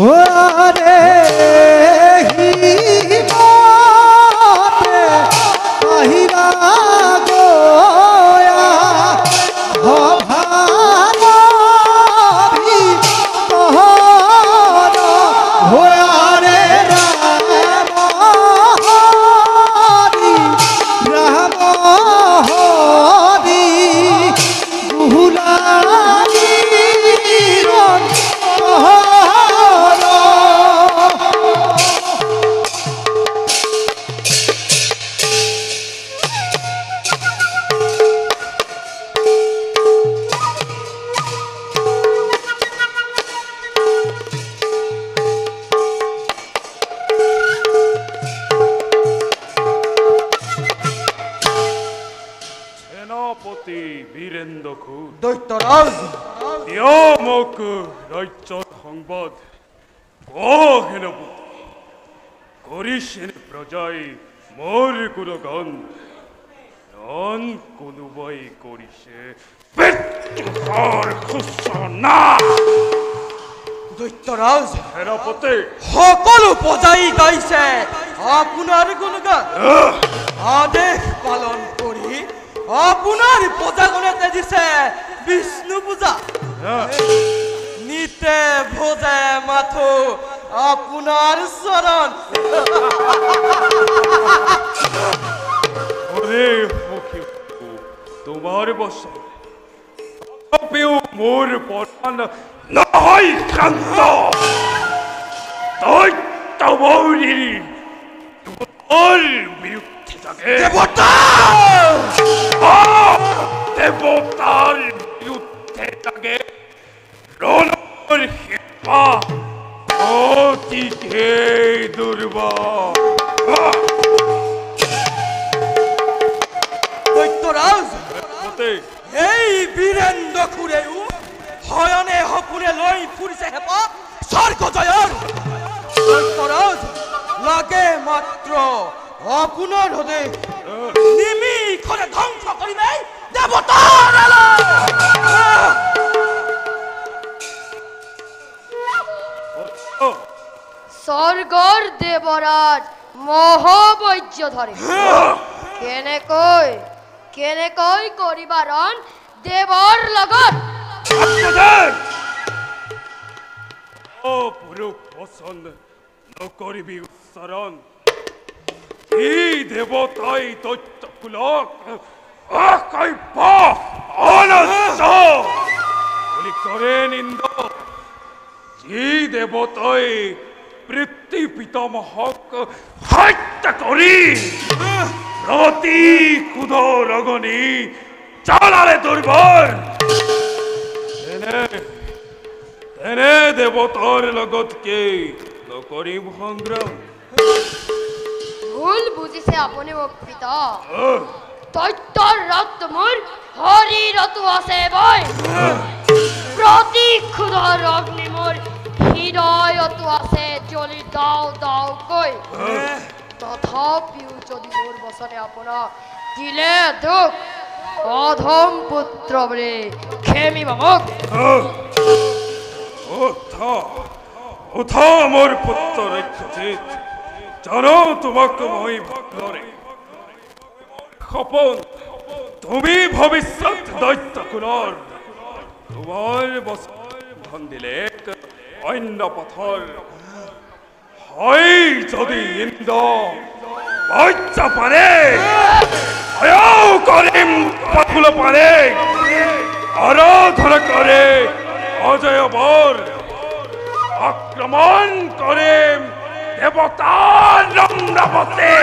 ওরে হিমাতে আহিরা গোয়া ভাবি কহর হোয়ারে রাম হরি রাম হরি গুহুলানি দৈত্যরাজ নিয়ামক রাজ্য সংবাদ কহেনপতি করিছেন প্রজাই মোর গুণগান নন কোনোবাই কৰিছে পেটুকৰ ঘোষণা। দৈত্যৰাজ সেনাপতি সকলো প্ৰজাই গাইছে আপোনাৰ গুণগান। আদেশ পালন কৰি আপোনাৰ প্ৰজাগণে তেজিছে বিষ্ণু পূজা। নিতে ভোজে মাথো আপোনাৰ চৰণ। ওৰে সখী তোমাৰ বচন তথাপিও মোৰ পৰাণ নহয় শান্ত। দৈত্যবৌৰীৰ বিৰুদ্ধে থাকে দেৱতা দেৱতাৰ বিৰুদ্ধে থাকে ৰণৰ সেৱা অতিকে দুৰ্বল। দৈত্যৰাজ এই বীৰেন্দ্ৰ খুৰেও হয়নে সপোনে লৈ ফুৰিছে হেঁপা স্বৰ্গ জয়ৰ। দৈত্যৰাজ লাগে মাত্ৰ আপোনাৰ হদে নিমিষতে ধ্বংস কৰি নাই দেৱতাৰ স্বৰ্গৰ দেৱৰাজ মহাবৈৰ্য ধৰে কেনেকৈ কৰিবাৰণ দেৱৰ লগত। পুৰুষ পচন্দ নকৰিবি উচ্চাৰণ। এই দেৱতাই দৈত্যকুলক অকাব্য অনন্ত বুলি কৰে নিন্দ। যি দেৱতাই পিতৃ পিতামহক হত্যা কৰি প্ৰতি কুধ ৰগনি চালালে দুৰ্বল এনে দেৱতাৰ লগত কি নকৰিম সংগ্ৰাম। ভুল বুজিছে আপুনি মোক পিতা। দৈত্যৰ ৰক্ত মোৰ শৰীৰতো আছে বৈ। প্ৰতি ক্ষুধৰ অগ্নি মোৰ হৃদয়তো আছে জ্বলি দাও দাওকৈ। তথাপিও যদি মোৰ বচনে আপোনাক দিলে দুখ অধম পুত্ৰ বুলি খেমিব মোক। উঠা মোৰ পুত্ৰ ৰক্ষজিত জানো তোমাক মই ভক্তৰে সপোন তুমি ভৱিষ্যত দৈত্যকুলৰ। তোমাৰ বচন দিলে অন্য পথৰ হয় যদি ইন্দ্ৰ বৈৰ্য পাৰে অয়ও কৰিম পাখুল পাৰে আৰাধনা কৰে অজয় বৰ আক্ৰমণ কৰিম দেবতাৰ নম্ৰপতি।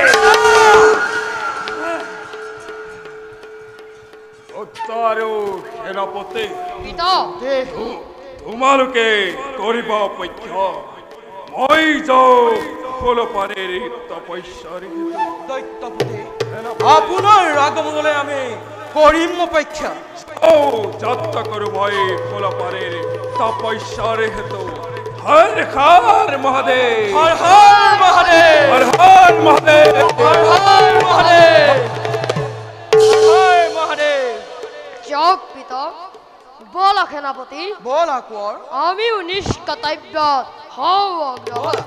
সেনাপতি তোমালোকে কৰিব অপেক্ষা মই যাওঁ ফুলপানীৰ তপস্যাৰ দৈত্যপতি আপোনাৰ আগমনলৈ আমি কৰিম অপেক্ষা। যাত্ৰা কৰো মই ফুলপানীৰ তপস্যাৰ হেতু। হর হর মহাদেব হর হর মহাদেব হর হর মহাদেব হর হর মহাদেব হর মহাদেব। যাওক পিতা বল সেনাপতি বল আকবর। আমিও নিষ্কৰ্তব্যত হও অগ্ৰসৰ